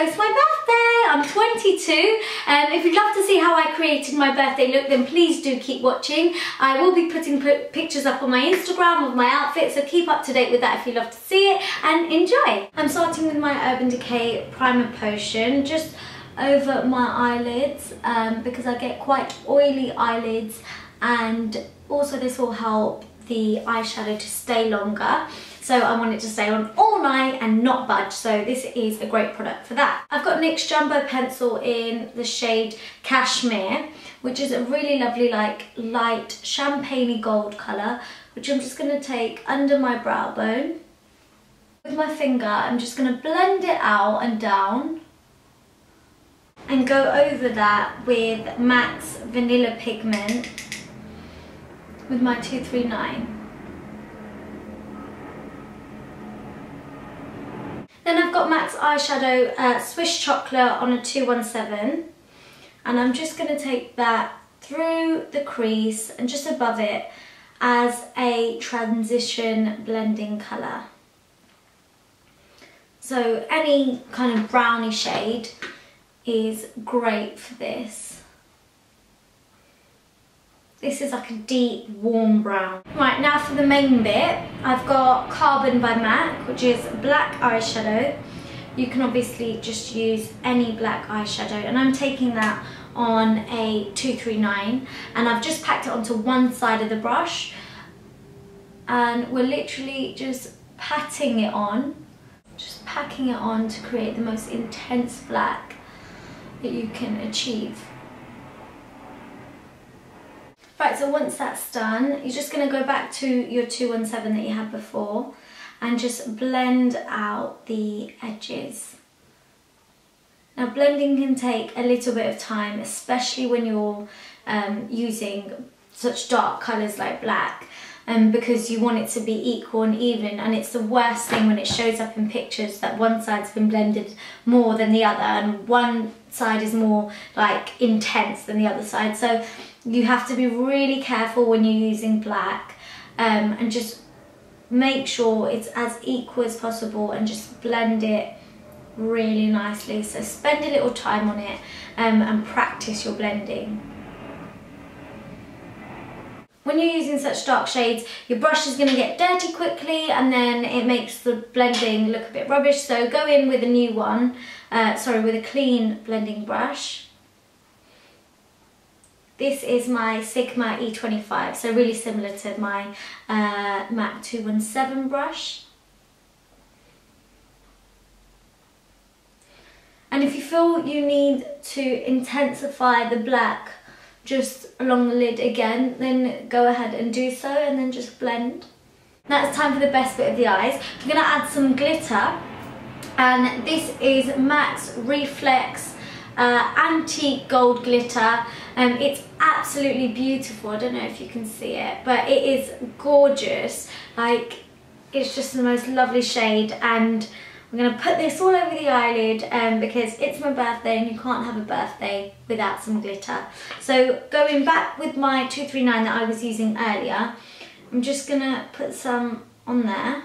it's my birthday, I'm 22. If you'd love to see how I created my birthday look, then please do keep watching. I will be putting pictures up on my Instagram of my outfit, so keep up to date with that if you'd love to see it, and enjoy. I'm starting with my Urban Decay Primer Potion, just over my eyelids, because I get quite oily eyelids, and also this will help the eyeshadow to stay longer. So I want it to stay on all night and not budge, so this is a great product for that. I've got NYX Jumbo Pencil in the shade Cashmere, which is a really lovely like light champagne-y gold colour, which I'm just going to take under my brow bone. With my finger, I'm just going to blend it out and down, and go over that with MAC's Vanilla Pigment with my 239. Then I've got MAC's eyeshadow Swiss Chocolate on a 217, and I'm just going to take that through the crease and just above it as a transition blending colour. So any kind of browny shade is great for this. This is like a deep, warm brown. Right, now for the main bit, I've got Carbon by MAC, which is black eyeshadow. You can obviously just use any black eyeshadow, and I'm taking that on a 239, and I've just packed it onto one side of the brush, and we're literally just patting it on, just packing it on to create the most intense black that you can achieve. Right, so once that's done, you're just going to go back to your 217 that you had before and just blend out the edges. Now blending can take a little bit of time, especially when you're using such dark colours like black, because you want it to be equal and even, and it's the worst thing when it shows up in pictures that one side's been blended more than the other and one side is more like intense than the other side. So you have to be really careful when you're using black, and just make sure it's as equal as possible and just blend it really nicely. So spend a little time on it and practice your blending. When you're using such dark shades, your brush is going to get dirty quickly, and then it makes the blending look a bit rubbish. So go in with a new one, with a clean blending brush. This is my Sigma E25, so really similar to my MAC 217 brush. And if you feel you need to intensify the black just along the lid again, then go ahead and do so, and then just blend. Now it's time for the best bit of the eyes. I'm going to add some glitter, and this is MAC's Reflex Antique Gold Glitter. It's absolutely beautiful. I don't know if you can see it, but it is gorgeous. Like, it's just the most lovely shade, and I'm going to put this all over the eyelid because it's my birthday and you can't have a birthday without some glitter. So going back with my 239 that I was using earlier, I'm just going to put some on there.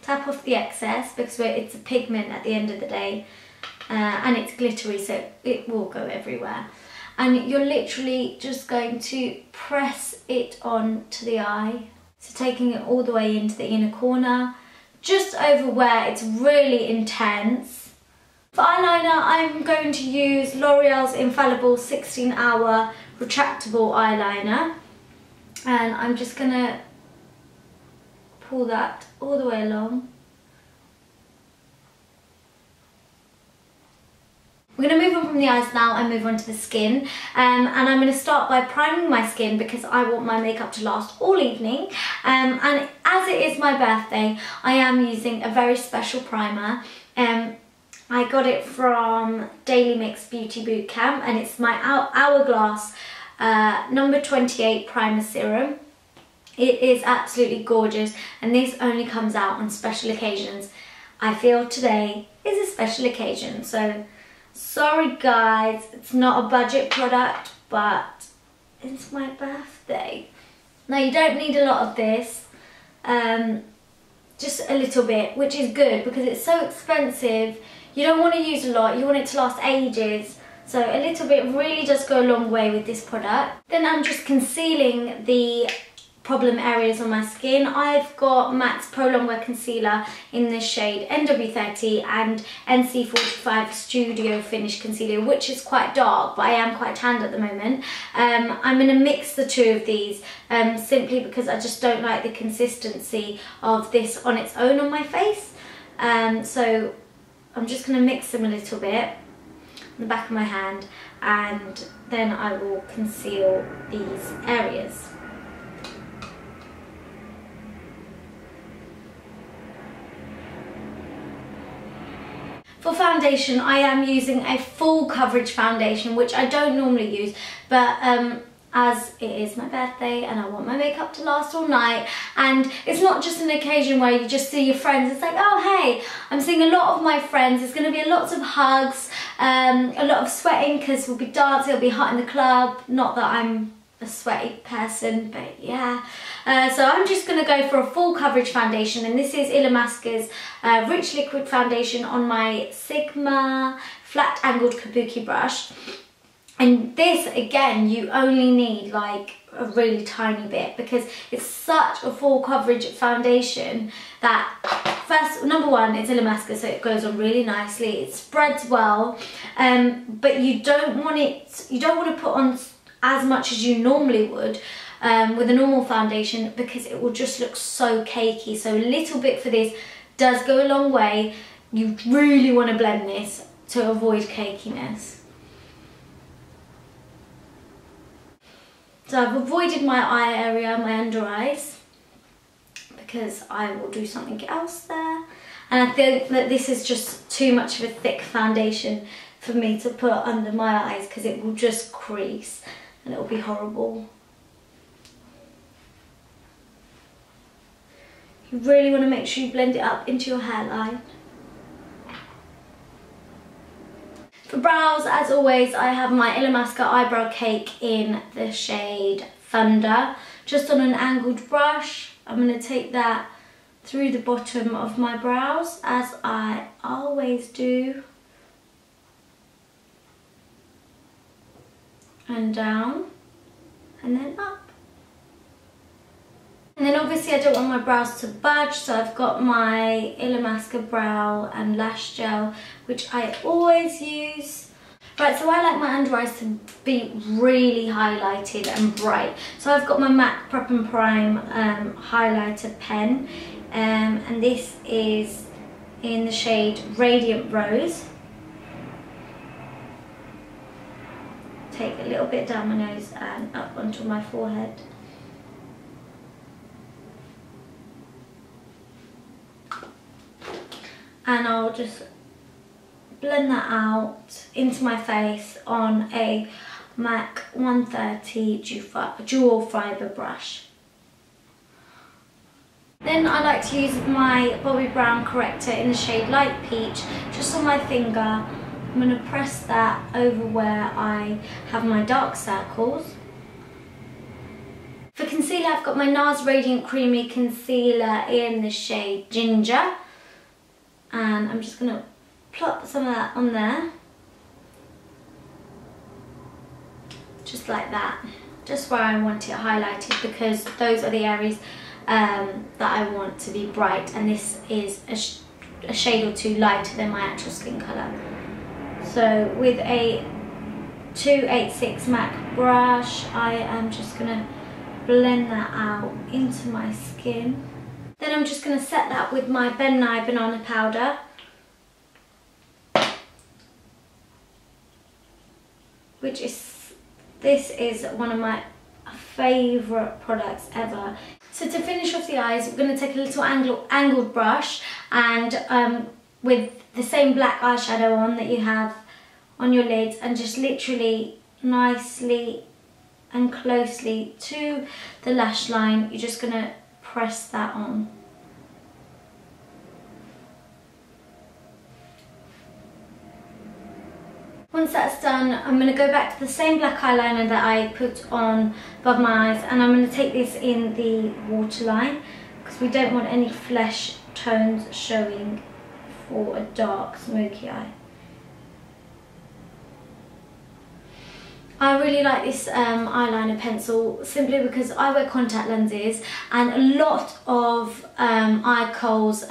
Tap off the excess because it's a pigment at the end of the day, and it's glittery, so it will go everywhere. And you're literally just going to press it on to the eye. So taking it all the way into the inner corner, just over where it's really intense. For eyeliner, I'm going to use L'Oreal's Infallible 16-hour retractable eyeliner, and I'm just going to pull that all the way along. We're going to move on from the eyes now and move on to the skin, and I'm going to start by priming my skin because I want my makeup to last all evening, and as it is my birthday, I am using a very special primer. I got it from Daily Mix Beauty Bootcamp, and it's my Hourglass number 28 Primer Serum. It is absolutely gorgeous, and this only comes out on special occasions. I feel today is a special occasion, so sorry guys, it's not a budget product, but it's my birthday. Now you don't need a lot of this, just a little bit, which is good because it's so expensive. You don't want to use a lot, you want it to last ages. So a little bit really does go a long way with this product. Then I'm just concealing the problem areas on my skin. I've got MAC's Prolongwear concealer in the shade NW30 and NC45 Studio Finish Concealer, which is quite dark, but I am quite tanned at the moment. I'm going to mix the two of these simply because I just don't like the consistency of this on its own on my face. So I'm just going to mix them a little bit on the back of my hand, and then I will conceal these areas. For foundation, I am using a full coverage foundation, which I don't normally use, but as it is my birthday and I want my makeup to last all night, and it's not just an occasion where you just see your friends, it's like, oh hey, I'm seeing a lot of my friends, there's going to be lots of hugs, a lot of sweating because we'll be dancing, it'll be hot in the club, not that I'm a sweaty person, but yeah. So I'm just going to go for a full coverage foundation, and this is Illamasqua's Rich Liquid Foundation on my Sigma flat angled kabuki brush. And this, again, you only need like a really tiny bit because it's such a full coverage foundation that first, number one, it's Illamasqua, so it goes on really nicely, it spreads well, but you don't want to put on as much as you normally would with a normal foundation because it will just look so cakey. So a little bit for this does go a long way. You really want to blend this to avoid cakiness. So I've avoided my eye area, my under eyes, because I will do something else there. And I think that this is just too much of a thick foundation for me to put under my eyes because it will just crease and it will be horrible. You really want to make sure you blend it up into your hairline. For brows, as always, I have my Illamasqua eyebrow cake in the shade Thunder, just on an angled brush. I'm going to take that through the bottom of my brows, as I always do, and down, and then up. And then obviously I don't want my brows to budge, so I've got my Illamasqua brow and lash gel, which I always use. Right, so I like my under eyes to be really highlighted and bright. So I've got my MAC Prep and Prime highlighter pen, and this is in the shade Radiant Rose. Take a little bit down my nose and up onto my forehead. And I'll just blend that out into my face on a MAC 130 dual fibre brush. Then I like to use my Bobbi Brown corrector in the shade Light Peach, just on my finger. I'm going to press that over where I have my dark circles. For concealer, I've got my Nars Radiant Creamy Concealer in the shade Ginger. And I'm just going to plop some of that on there, just like that, just where I want it highlighted, because those are the areas that I want to be bright, and this is a shade or two lighter than my actual skin colour. So with a 286 MAC brush, I am just going to blend that out into my skin. Then I'm just going to set that with my Ben Nye Banana Powder, this is one of my favourite products ever. So to finish off the eyes, we're going to take a little angled brush, and with the same black eyeshadow on that you have on your lids, and just literally nicely and closely to the lash line, you're just going to press that on. Once that's done, I'm going to go back to the same black eyeliner that I put on above my eyes, and I'm going to take this in the waterline because we don't want any flesh tones showing for a dark smoky eye. I really like this eyeliner pencil simply because I wear contact lenses, and a lot of eye koals,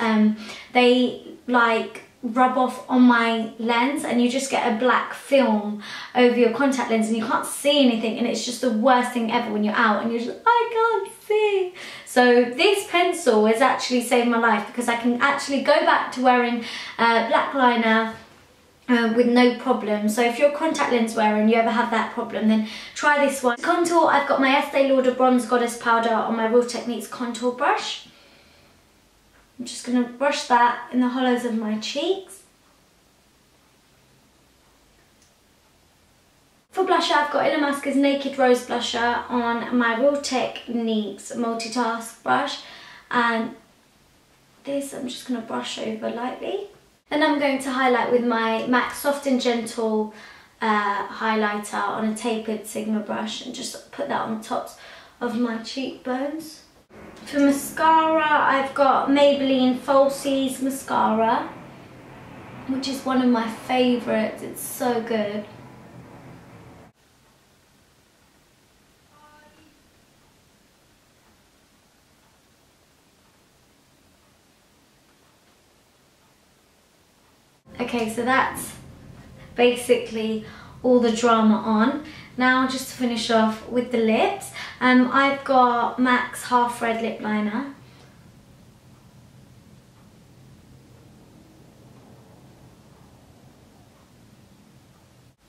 they like rub off on my lens and you just get a black film over your contact lens and you can't see anything, and it's just the worst thing ever when you're out and you're just, I can't see. So this pencil has actually saved my life because I can actually go back to wearing black liner with no problem. So if you're a contact lens wearer and you ever have that problem, then try this one. Contour, I've got my Estee Lauder Bronze Goddess powder on my Real Techniques contour brush. I'm just going to brush that in the hollows of my cheeks. For blusher, I've got Illamasqua's Naked Rose blusher on my Real Techniques multitask brush, and this I'm just going to brush over lightly. Then I'm going to highlight with my MAC Soft and Gentle highlighter on a tapered Sigma brush and just put that on the tops of my cheekbones. For mascara, I've got Maybelline Falsies mascara, which is one of my favourites. It's so good. Okay, so that's basically all the drama on. Now just to finish off with the lips, I've got MAC's Half Red Lip Liner.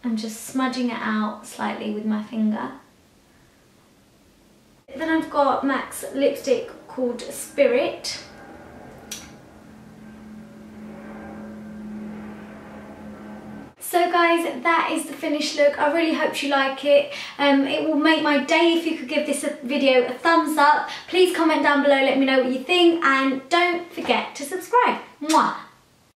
I'm just smudging it out slightly with my finger. Then I've got MAC's lipstick called Spirit. So guys, that is the finished look. I really hope you like it. It will make my day if you could give this video a thumbs up. Please comment down below, let me know what you think, and don't forget to subscribe. Mwah!